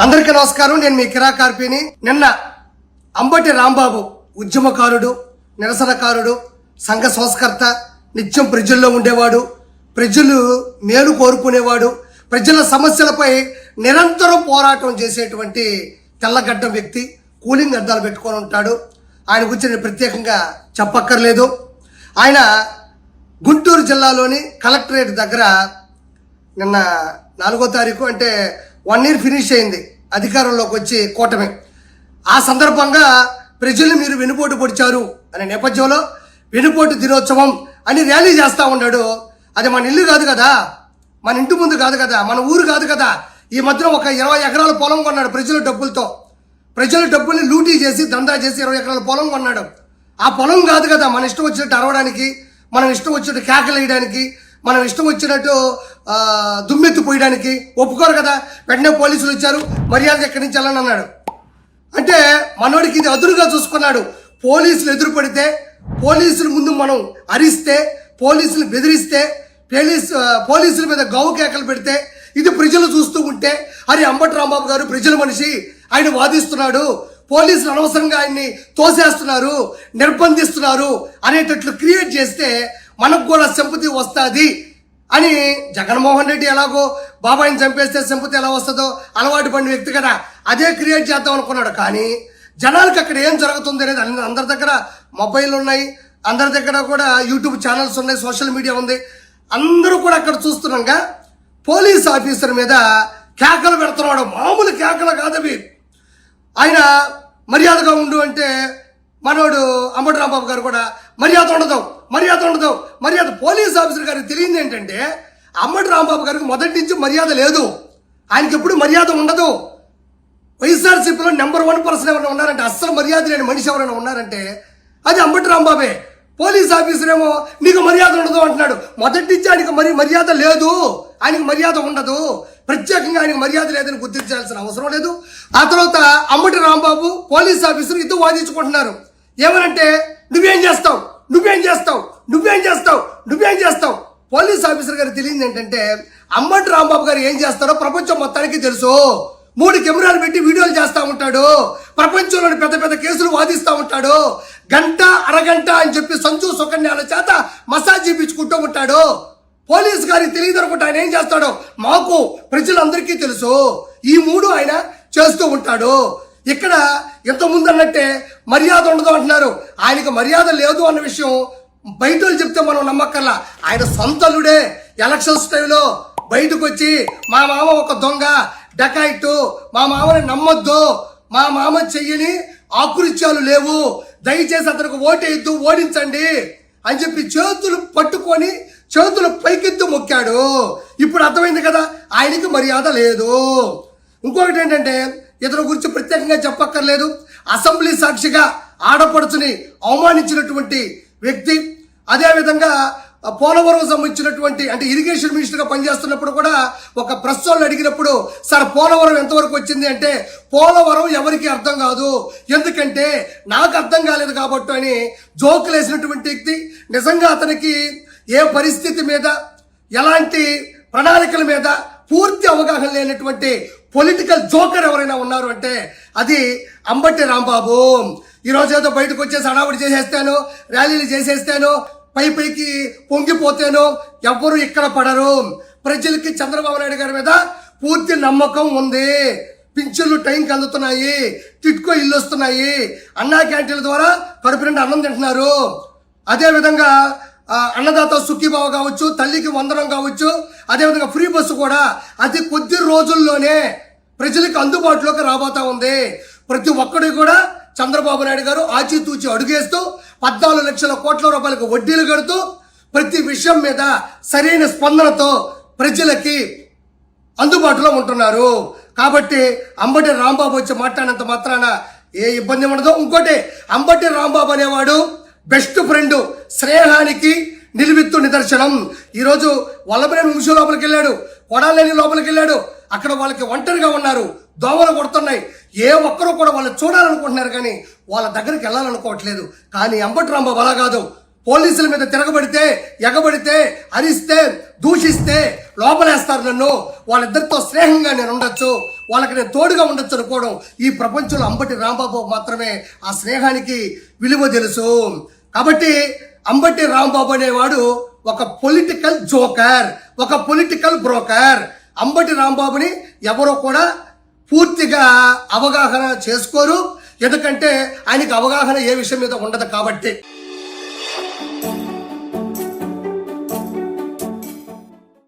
అందరికీ నమస్కారం. నేను మీ కిరా కార్పీని. నిన్న అంబటి రాంబాబు ఉద్యమకారుడు, నిరసనకారుడు, సంఘ సంస్కర్త, నిత్యం ప్రజల్లో ఉండేవాడు, ప్రజలు మేలు కోరుకునేవాడు, ప్రజల సమస్యలపై నిరంతరం పోరాటం చేసేటువంటి తెల్లగడ్డ వ్యక్తి, కూలింగ్ అద్దాలు పెట్టుకొని ఉంటాడు. ఆయన గురించి నేను ప్రత్యేకంగా చెప్పక్కర్లేదు. ఆయన గుంటూరు జిల్లాలోని కలెక్టరేట్ దగ్గర నిన్న 4వ తారీఖు అంటే 1 year ఫినిష్ అయింది అధికారంలోకి వచ్చి కూటమి. ఆ సందర్భంగా ప్రజలు మీరు వెనుపోటు పొడిచారు అనే నేపథ్యంలో వెనుపోటు దినోత్సవం అని ర్యాలీ చేస్తూ ఉన్నాడు. అది మన ఇల్లు కాదు కదా, మన ఇంటి ముందు కాదు కదా, మన ఊరు కాదు కదా. ఈ మధ్యన ఒక 20 ఎకరాల పొలం కొన్నాడు ప్రజల డబ్బులతో. ప్రజల డబ్బుల్ని లూటీ చేసి దందా చేసి 20 ఎకరాల పొలం కొన్నాడు. ఆ పొలం కాదు కదా మన ఇష్టం వచ్చినట్టు అరవడానికి, మనం ఇష్టం వచ్చినట్టు కేకలు వేయడానికి, మనం ఇష్టం వచ్చినట్టు దుమ్మెత్తి పోయడానికి ఒప్పుకోరు కదా. వెంటనే పోలీసులు వచ్చారు, మర్యాద ఎక్కడి నుంచి వెళ్ళని అన్నాడు. అంటే మనోడికి ఇది అదురుగా చూసుకున్నాడు. పోలీసులు ఎదురుపడితే, పోలీసుల ముందు మనం అరిస్తే, పోలీసులు బెదిరిస్తే, పోలీసుల మీద గౌ కేకలు పెడితే, ఇది ప్రజలు చూస్తూ ఉంటే అరే అంబటి రాంబాబు గారు ప్రజల మనిషి, ఆయన వాదిస్తున్నాడు, పోలీసులు అనవసరంగా ఆయన్ని తోసేస్తున్నారు, నిర్బంధిస్తున్నారు అనేటట్లు క్రియేట్ చేస్తే మనకు కూడా సింపతి వస్తుంది అని జగన్మోహన్ రెడ్డి ఎలాగో బాబాయిని చంపేస్తే సింపతి ఎలా వస్తుందో అలవాటు పడిన వ్యక్తి కదా, అదే క్రియేట్ చేద్దాం అనుకున్నాడు. కానీ జనాలకు అక్కడ ఏం జరుగుతుంది అనేది అందరి దగ్గర మొబైల్ ఉన్నాయి, అందరి దగ్గర కూడా యూట్యూబ్ ఛానల్స్ ఉన్నాయి, సోషల్ మీడియా ఉంది. అందరూ కూడా అక్కడ చూస్తున్నాగా పోలీస్ ఆఫీసర్ మీద కేకలు పెడుతున్నాడు. మామూలు కేకలు కాదవి. ఆయన మర్యాదగా ఉండు అంటే మనోడు అంబటి రాంబాబు గారు కూడా మర్యాద ఉండదు, మర్యాద ఉండదు, మర్యాద. పోలీస్ ఆఫీసర్ గారికి తెలియదు ఏంటంటే అంబటి రాంబాబు గారికి మొదటి నుంచి మర్యాద లేదు, ఆయనకి ఎప్పుడు మర్యాద ఉండదు. వైఎస్ఆర్సీపీలో నెంబర్ 1 పర్సన్ ఎవరైనా ఉన్నారంటే, అస్సలు మర్యాద లేని మనిషి ఎవరైనా ఉన్నారంటే అది అంబటి రాంబాబే. పోలీస్ ఆఫీసర్ ఏమో నీకు మర్యాద ఉండదు అంటున్నాడు. మొదటి నుంచి ఆయనకి మర్యాద లేదు, ఆయనకి మర్యాద ఉండదు. ప్రత్యేకంగా ఆయనకు మర్యాద లేదని గుర్తించాల్సిన అవసరం లేదు. ఆ తర్వాత అంబటి రాంబాబు పోలీస్ ఆఫీసర్ ఇద్దరు వాదించుకుంటున్నారు. ఏమనంటే నువ్వేం చేస్తావు, నువ్వేం చేస్తావు, నువ్వేం చేస్తావు, నువ్వేం చేస్తావు. పోలీస్ ఆఫీసర్ గారికి తెలియదు ఏంటంటే అంబటి రాంబాబు గారు ఏం చేస్తారో ప్రపంచం మొత్తానికి తెలుసు. 3 కెమెరాలు పెట్టి వీడియోలు చేస్తూ ఉంటాడు, ప్రపంచంలోని పెద్ద పెద్ద కేసులు వాదిస్తూ ఉంటాడు. గంట అరగంట అని చెప్పి సంచు సుకన్యాల చేత మసాజ్ చేయించుకుంటూ ఉంటాడు. పోలీస్ గారికి తెలియదు అనుకుంటే ఆయన ఏం చేస్తాడో మాకు ప్రజలందరికీ తెలుసు. ఈ 3 ఆయన చేస్తూ ఉంటాడు. ఇక్కడ ఇంతకుముందు అన్నట్టే మర్యాద ఉండదు అంటున్నారు. ఆయనకు మర్యాద లేదు అన్న విషయం బయట చెప్తే మనం నమ్మక్కర్లా. ఆయన సొంతలుడే ఎలక్షన్స్ టైంలో బయటకు వచ్చి మా మామ ఒక దొంగ డకాయిట్, మా మామని నమ్మొద్దు, మా మామ చెయ్యని ఆకృత్యాలు లేవు, దయచేసి అతనికి ఓటేయద్దు, ఓడించండి అని చెప్పి చేతులు పట్టుకొని చేతులు పైకెత్తు మొక్కాడు. ఇప్పుడు అర్థమైంది కదా ఆయనకి మర్యాద లేదు. ఇంకొకటి ఏంటంటే ఇతని గురించి ప్రత్యేకంగా చెప్పక్కర్లేదు. అసెంబ్లీ సాక్షిగా ఆడపడుచుని అవమానించినటువంటి వ్యక్తి. అదేవిధంగా పోలవరం సంబంధించినటువంటి అంటే ఇరిగేషన్ మినిస్టర్గా పనిచేస్తున్నప్పుడు కూడా ఒక ప్రెస్ వాళ్ళు అడిగినప్పుడు సార్ పోలవరం ఎంతవరకు వచ్చింది అంటే పోలవరం ఎవరికి అర్థం కాదు, ఎందుకంటే నాకు అర్థం కాలేదు కాబట్టి అని జోకులు వేసినటువంటి వ్యక్తి. నిజంగా అతనికి ఏ పరిస్థితి మీద ఎలాంటి ప్రణాళికల మీద పూర్తి అవగాహన లేనటువంటి పొలిటికల్ జోకర్ ఎవరైనా ఉన్నారు అంటే అది అంబటి రాంబాబు. ఈరోజు ఏదో బయటకు వచ్చేసి హడావుడి చేసేస్తాను, ర్యాలీలు చేసేస్తాను, పైకి పొంగిపోతేనో ఎవ్వరు ఇక్కడ పడరు. ప్రజలకి చంద్రబాబు నాయుడు గారి మీద పూర్తి నమ్మకం ఉంది. పింఛన్లు టైంకి అందుతున్నాయి, టిట్కో ఇల్లు వస్తున్నాయి, అన్నా క్యాంటీన్ల ద్వారా కడుపు నిండా అన్నం తింటున్నారు. అదేవిధంగా అన్నదాత సుఖీభావ కావచ్చు, తల్లికి వందనం కావచ్చు, అదేవిధంగా ఫ్రీ బస్సు కూడా అతి కొద్ది రోజుల్లోనే ప్రజలకు అందుబాటులోకి రాబోతా ఉంది. ప్రతి ఒక్కడి కూడా చంద్రబాబు నాయుడు గారు ఆచితూచి అడుగేస్తూ 14 లక్షల కోట్ల రూపాయలకు వడ్డీలు కడుతూ ప్రతి విషయం మీద సరైన స్పందనతో ప్రజలకి అందుబాటులో ఉంటున్నారు. కాబట్టి అంబటి రాంబాబు వచ్చి మాట్లాడినంత మాత్రాన ఏ ఇబ్బంది ఉండదు. ఇంకోటి, అంబటి రాంబాబు అనేవాడు బెస్ట్ ఫ్రెండ్, స్నేహానికి నిలువెత్తు నిదర్శనం. ఈరోజు వల్లభనేని వంశీ లోపలికి వెళ్ళాడు, కొడాలని లోపలికి వెళ్ళాడు. అక్కడ వాళ్ళకి ఒంటరిగా ఉన్నారు, దోమలు కొడుతున్నాయి. ఏ ఒక్కరూ కూడా వాళ్ళు చూడాలనుకుంటున్నారు కానీ వాళ్ళ దగ్గరికి వెళ్ళాలనుకోవట్లేదు. కానీ అంబటి రాంబాబు అలా కాదు. పోలీసుల మీద తిరగబడితే, ఎగబడితే, అరిస్తే, దూషిస్తే లోపలేస్తారు నన్ను, వాళ్ళిద్దరితో స్నేహంగా నేను ఉండొచ్చు, వాళ్ళకి నేను తోడుగా ఉండొచ్చు అనుకోవడం ఈ ప్రపంచంలో అంబటి రాంబాబు మాత్రమే ఆ స్నేహానికి విలువ తెలుసు. కాబట్టి అంబటి రాంబాబు అనేవాడు ఒక పొలిటికల్ జోకర్, ఒక పొలిటికల్ బ్రోకర్. అంబటి రాంబాబుని ఎవరో కూడా పూర్తిగా అవగాహన చేసుకోరు, ఎందుకంటే ఆయనకి అవగాహన ఏ విషయం మీద ఉండదు కాబట్టి.